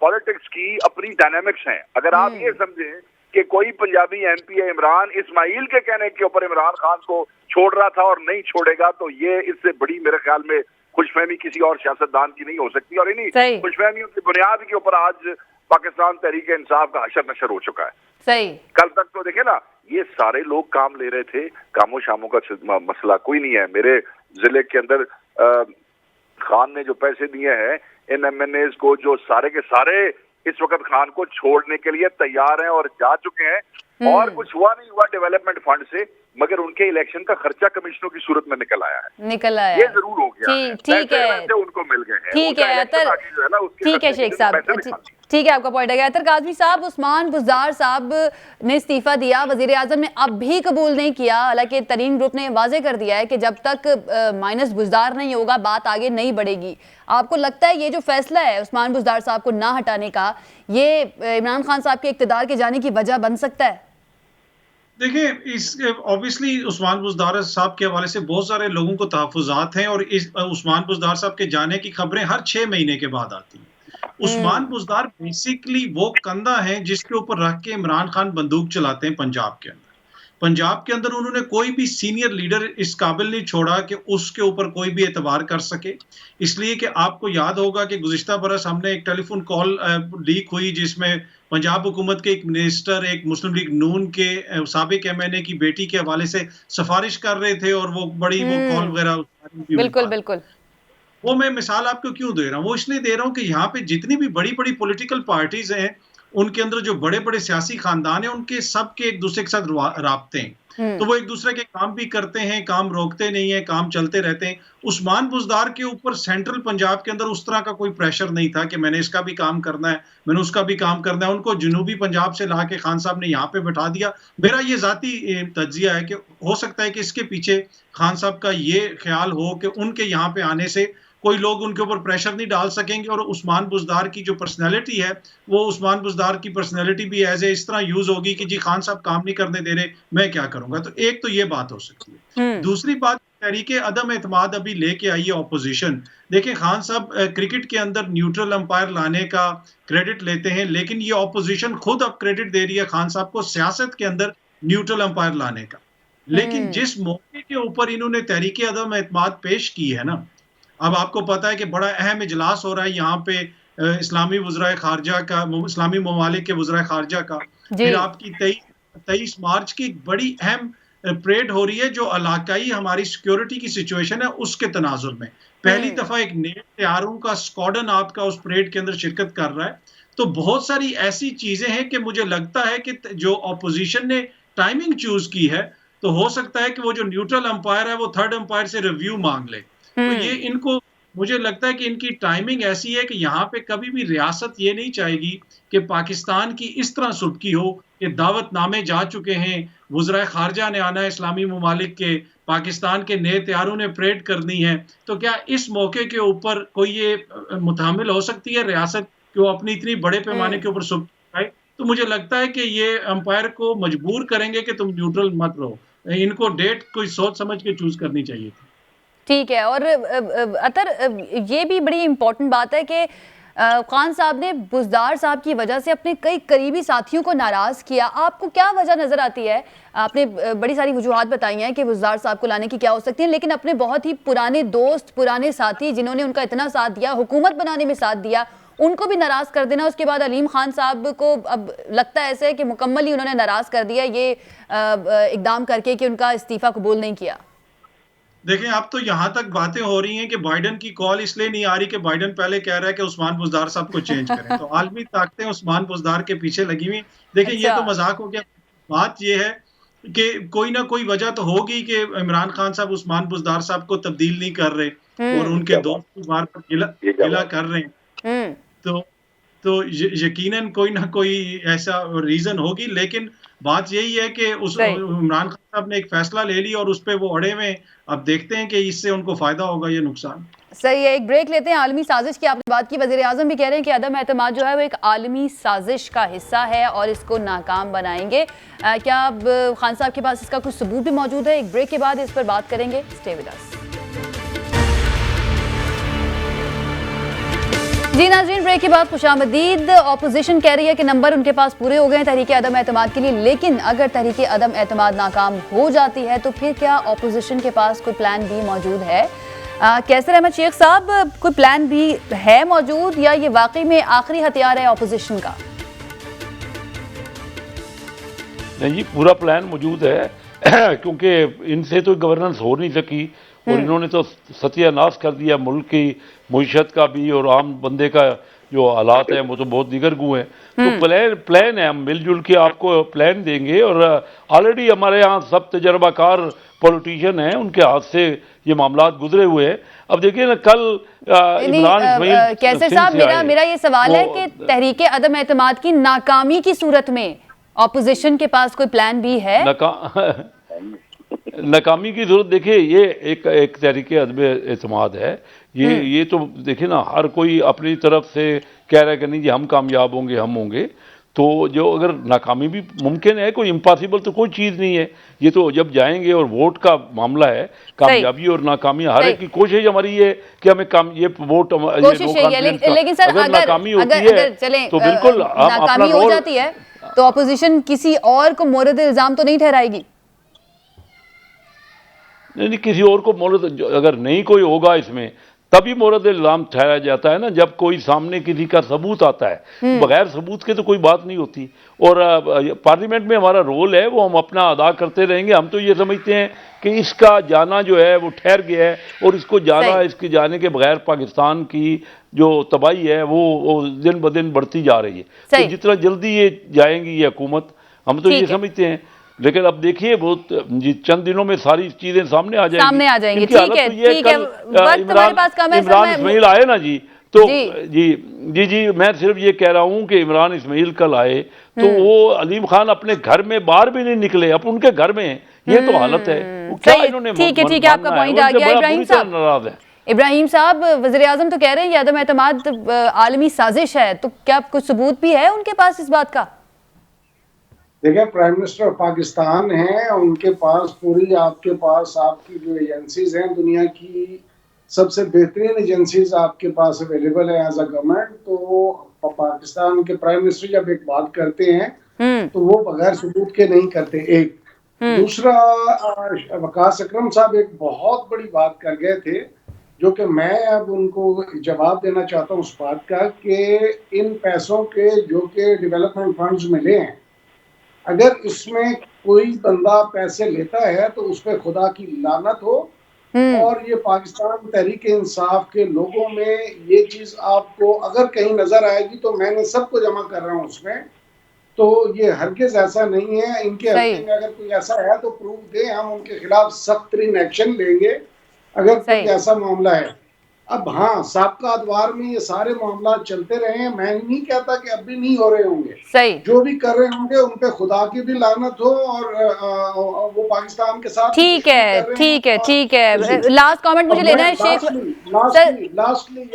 पॉलिटिक्स की अपनी डायनामिक्स हैं। अगर आप ये समझें कि कोई पंजाबी MP है इमरान इस्माइल के कहने के ऊपर इमरान खान को छोड़ रहा था और नहीं छोड़ेगा, तो ये इससे बड़ी मेरे ख्याल में खुशफहमी किसी और सियासतदान की नहीं हो सकती। और इन्हीं खुशफहमियों की बुनियाद के ऊपर आज पाकिस्तान तहरीक इंसाफ का हशर नशर हो चुका है। सही, कल तक तो देखे ना, ये सारे लोग काम ले रहे थे, कामों शामों का मसला कोई नहीं है। मेरे जिले के अंदर खान ने जो पैसे दिए हैं इन MNAs को, जो सारे के सारे इस वक्त खान को छोड़ने के लिए तैयार हैं और जा चुके हैं, और कुछ हुआ नहीं हुआ डेवलपमेंट फंड से, मगर उनके इलेक्शन का खर्चा कमिश्नरों की सूरत में निकल आया है। ये जरूर हो गया, ठीक है, उनको मिल गए हैं। ठीक है ठीक है शेख साहब, ठीक है, आपका पॉइंट है। अतर काज़मी साहब, उस्मान बुज़दार साहब ने इस्तीफा दिया, वज़ीर आज़म ने अब भी कबूल नहीं किया, हालांकि तरीन ग्रुप ने वाजे कर दिया है कि जब तक माइनस बुज़दार नहीं होगा बात आगे नहीं बढ़ेगी। आपको लगता है ये जो फैसला है उस्मान बुज़दार साहब को ना हटाने का, ये इमरान खान साहब के इक़्तिदार के जाने की वजह बन सकता है? देखिए, इस ऑब्वियसली उस्मान बुज़दार साहब के हवाले से बहुत सारे लोगों को तहफ़्फ़ुज़ात हैं, और इस उस्मान बुज़दार साहब के जाने की खबरें हर 6 महीने के बाद आती हैं। उस्मान बुज़दार बेसिकली वो कंधा है जिसके ऊपर रख के इमरान खान बंदूक चलाते हैं पंजाब के अंदर। पंजाब के अंदर उन्होंने कोई भी सीनियर लीडर इस काबिल नहीं छोड़ा कि उसके ऊपर कोई भी एतबार कर सके। इसलिए कि आपको याद होगा कि गुज़िश्ता बरस हमने एक टेलीफोन कॉल लीक हुई जिसमें पंजाब हुकूमत के एक मिनिस्टर एक मुस्लिम लीग नून के साबिक एमएनए की बेटी के हवाले से सिफारिश कर रहे थे और वो बड़ी वो कॉल वगैरह बिल्कुल बिल्कुल वो मैं मिसाल आपको क्यों दे रहा हूँ, वो इसलिए दे रहा हूँ कि यहाँ पे जितनी भी बड़ी बड़ी पॉलिटिकल पार्टीज हैं उनके अंदर जो बड़े बड़े सियासी खानदान हैं उनके सबके एक दूसरे के साथ राब्ते हैं, तो वो एक दूसरे के काम भी करते हैं, काम रोकते नहीं है, काम चलते रहते हैं। उस्मान बुज़दार के ऊपर सेंट्रल पंजाब के अंदर उस तरह का कोई प्रेशर नहीं था कि मैंने इसका भी काम करना है, मैंने उसका भी काम करना है। उनको जनूबी पंजाब से ला के खान साहब ने यहाँ पे बैठा दिया। मेरा ये जाती तज्जिया है कि हो सकता है कि इसके पीछे खान साहब का ये ख्याल हो कि उनके यहाँ पे आने से कोई लोग उनके ऊपर प्रेशर नहीं डाल सकेंगे और उस्मान बुज़दार की जो पर्सनैलिटी है वो उस्मान बुज़दार की पर्सनैलिटी भी एज ए इस तरह यूज होगी कि जी खान साहब काम नहीं करने दे रहे, मैं क्या करूंगा। तो एक तो ये बात हो सकती है। दूसरी बात, तहरीके अदम एतमाद अभी लेके आई है ऑपोजिशन। देखिए खान साहब क्रिकेट के अंदर न्यूट्रल अंपायर लाने का क्रेडिट लेते हैं, लेकिन ये ऑपोजिशन खुद अब क्रेडिट दे रही है खान साहब को सियासत के अंदर न्यूट्रल अंपायर लाने का। लेकिन जिस मौके के ऊपर इन्होंने तहरीके अदम एतमाद पेश की है ना, अब आपको पता है कि बड़ा अहम इजलास हो रहा है यहाँ पे इस्लामी वज़राए खारजा का, इस्लामी ममालिक के वज़राए खारजा का। फिर आपकी 23 मार्च की बड़ी अहम परेड हो रही है जो इलाकाई हमारी सिक्योरिटी की सिचुएशन है उसके तनाजुर में। पहली दफा एक नए तैयारों का स्क्वाडन आपका उस परेड के अंदर शिरकत कर रहा है। तो बहुत सारी ऐसी चीजें हैं कि मुझे लगता है कि जो ऑपोजिशन ने टाइमिंग चूज की है तो हो सकता है कि वो जो न्यूट्रल अंपायर है वो थर्ड अंपायर से रिव्यू मांग ले। तो ये इनको, मुझे लगता है कि इनकी टाइमिंग ऐसी है कि यहाँ पे कभी भी रियासत ये नहीं चाहेगी कि पाकिस्तान की इस तरह सुर्खी हो कि दावतनामे जा चुके हैं, वज़राए खारजा ने आना है इस्लामी ममालिक के, पाकिस्तान के नए तैयारों ने परेड करनी है। तो क्या इस मौके के ऊपर कोई ये मुतामिल हो सकती है रियासत कि वो अपनी इतनी बड़े पैमाने के ऊपर सुर्खी आए? तो मुझे लगता है कि ये अंपायर को मजबूर करेंगे कि तुम न्यूट्रल मत रहो। इनको डेट कोई सोच समझ के चूज करनी चाहिए थी। ठीक है। और अतर ये भी बड़ी इंपॉर्टेंट बात है कि खान साहब ने बुज़दार साहब की वजह से अपने कई करीबी साथियों को नाराज़ किया। आपको क्या वजह नज़र आती है? आपने बड़ी सारी वजूहात बताई हैं कि बुज़दार साहब को लाने की क्या हो सकती है, लेकिन अपने बहुत ही पुराने दोस्त, पुराने साथी जिन्होंने उनका इतना साथ दिया, हुकूमत बनाने में साथ दिया, उनको भी नाराज़ कर देना। उसके बाद अलीम खान साहब को अब लगता है ऐसे है कि मुकम्मल ही उन्होंने नाराज़ कर दिया ये इकदाम करके कि उनका इस्तीफ़ा कबूल नहीं किया। देखें, अब तो यहाँ तक बातें हो रही हैं कि बाइडन की कॉल इसलिए नहीं आ रही कि बाइडन पहले कह रहा है कि उस्मान बुज़दार साहब को चेंज करें, तो आलमी ताकतें उस्मान बुज़दार के पीछे लगी हुई। देखिए ये तो मजाक हो गया। बात ये है कि कोई ना कोई वजह तो होगी कि इमरान खान साहब उस्मान बुज़दार साहब को तब्दील नहीं कर रहे और उनके दोस्त बार पर गिला कर रहे हैं। तो यकीनन कोई ना कोई ऐसा रीजन होगी। लेकिन बात यही है कि उस इमरान खान साहब ने एक फैसला ले लिया और उस पर वो अड़े हुए। अब देखते हैं कि इससे उनको फायदा होगा या नुकसान। सही है, एक ब्रेक लेते हैं। आलमी साजिश की आपने बात की, वज़ीर आज़म भी कह रहे हैं कि अदम एतमाद जो है वो एक आलमी साजिश का हिस्सा है और इसको नाकाम बनाएंगे। क्या अब खान साहब के पास इसका कुछ सबूत भी मौजूद है? एक ब्रेक के बाद इस पर बात करेंगे। Stay with us. जी नाज़रीन, ब्रेक के बाद खुशामदीद। ऑपोजिशन कह रही है कि नंबर उनके पास पूरे हो गए हैं तहरीके अदम एतमाद के लिए, लेकिन अगर तहरीके अदम एतमाद नाकाम हो जाती है तो फिर क्या ऑपोजिशन के पास कोई प्लान बी मौजूद है? कैसर अहमद शेख साहब, कोई प्लान बी है मौजूद या ये वाकई में आखिरी हथियार है ऑपोजिशन का? नहीं जी, पूरा प्लान मौजूद है क्योंकि इनसे तो गवर्नेंस हो नहीं सकी और इन्होंने तो सत्यानाश कर दिया मुल्क की मईशत का भी और आम बंदे का जो हालात हैं वो तो बहुत दिगरगू हैं। तो प्लान है, हम मिलजुल के आपको प्लान देंगे और ऑलरेडी हमारे यहाँ सब तजर्बाकार पॉलिटिशियन हैं, उनके हाथ से ये मामला गुजरे हुए हैं। अब देखिए ना, कल इमरान कैसर साहब, मेरा ये सवाल है कि तहरीके अदम एतमाद की नाकामी की सूरत में ऑपोजिशन के पास कोई प्लान भी है? नाकामी की जरूरत, देखिए ये एक तहरीके अदम एतमाद है। ये तो देखिए ना, हर कोई अपनी तरफ से कह रहा है कि नहीं जी हम कामयाब होंगे, हम होंगे। तो जो अगर नाकामी भी मुमकिन है, कोई इम्पॉसिबल तो कोई चीज़ नहीं है। ये तो जब जाएंगे और वोट का मामला है, कामयाबी और नाकामी, हर एक की कोशिश हमारी है कि हमें ये वोट लेकिन सर अगर नाकामी होती है तो बिल्कुल नाकामी हो जाती है तो ऑपोजिशन किसी और को मोरद इल्जाम तो नहीं ठहराएगी? नहीं, किसी और को मोहरत अगर नहीं कोई होगा इसमें तभी मोहरत इल्ज़ाम ठहराया जाता है ना, जब कोई सामने किसी का सबूत आता है। बगैर सबूत के तो कोई बात नहीं होती। और पार्लियामेंट में हमारा रोल है वो हम अपना अदा करते रहेंगे। हम तो ये समझते हैं कि इसका जाना जो है वो ठहर गया है और इसको जाना, इसके जाने के बगैर पाकिस्तान की जो तबाही है वो दिन ब दिन बढ़ती जा रही है। तो जितना जल्दी ये जाएंगी ये हुकूमत, हम तो ये समझते हैं। लेकिन अब देखिए बहुत चंद दिनों में सारी चीजें सामने आ जाएंगी। ठीक है, ठीक है, वक्त हमारे पास कम है। इमरान इस्माइल आए ना जी, तो जी मैं सिर्फ ये कह रहा हूँ कि इमरान इस्माइल कल आए तो वो अलीम खान अपने घर में बाहर भी नहीं निकले, अब उनके घर में ये तो हालत है। क्या इन्होंने, ठीक है, आपका पॉइंट आ गया। इब्राहिम साहब, वज़ीर आज़म तो कह रहे हैं ये अदम एतमाद आलमी साजिश है, तो क्या कुछ सबूत भी है उनके पास इस बात का? देखिए, प्राइम मिनिस्टर पाकिस्तान है, उनके पास पूरी, आपके पास आपकी जो एजेंसीज हैं, दुनिया की सबसे बेहतरीन एजेंसीज आपके पास अवेलेबल है एज अ गवर्नमेंट। तो पाकिस्तान के प्राइम मिनिस्टर जब एक बात करते हैं तो वो बगैर सबूत के नहीं करते। एक दूसरा, वकास अकरम साहब एक बहुत बड़ी बात कर गए थे, जो कि मैं अब उनको जवाब देना चाहता हूँ उस बात का कि इन पैसों के जो कि डेवलपमेंट फंड्स मिले हैं, अगर इसमें कोई बंदा पैसे लेता है तो उस पर खुदा की लानत हो। और ये पाकिस्तान तहरीक इंसाफ के लोगों में ये चीज आपको अगर कहीं नजर आएगी तो मैंने सबको जमा कर रहा हूँ उसमें, तो ये हरगिज ऐसा नहीं है। इनके हल्के में अगर कोई ऐसा है तो प्रूफ दे, हम उनके खिलाफ सख्त तरीन एक्शन लेंगे अगर कोई ऐसा मामला है। अब हाँ, साबका अदवार में ये सारे मामला चलते रहे हैं, मैं नहीं कहता कि अब भी नहीं हो रहे होंगे। सही, जो भी कर रहे होंगे उन पे खुदा की भी लानत हो और वो पाकिस्तान के साथ। ठीक है, ठीक है, ठीक है। लास्ट कमेंट मुझे लेना है शेख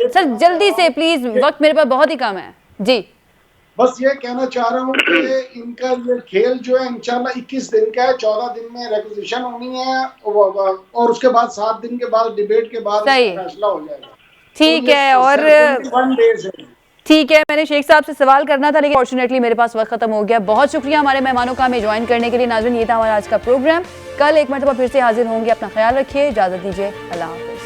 सर, जल्दी से प्लीज, वक्त मेरे पास बहुत ही कम है जी। बस ये कहना चाह रहा हूँ कि इनका ये खेल जो है इंशाल्लाह 21 दिन का है, 14 दिन में रेक्विजिशन होनी है और उसके बाद 7 दिन के बाद डिबेट के बाद फैसला हो जाएगा। ठीक है, और ठीक है, मैंने शेख साहब से सवाल करना था लेकिन फॉर्चुनेटली मेरे पास वक्त खत्म हो गया। बहुत शुक्रिया हमारे मेहमानों का हमें ज्वाइन करने के लिए। नाज़रीन, ये था हमारा आज का प्रोग्राम। कल एक मरतबा फिर से हाजिर होंगे। अपना ख्याल रखिए, इजाजत दीजिए, अल्लाह हाफ़िज़।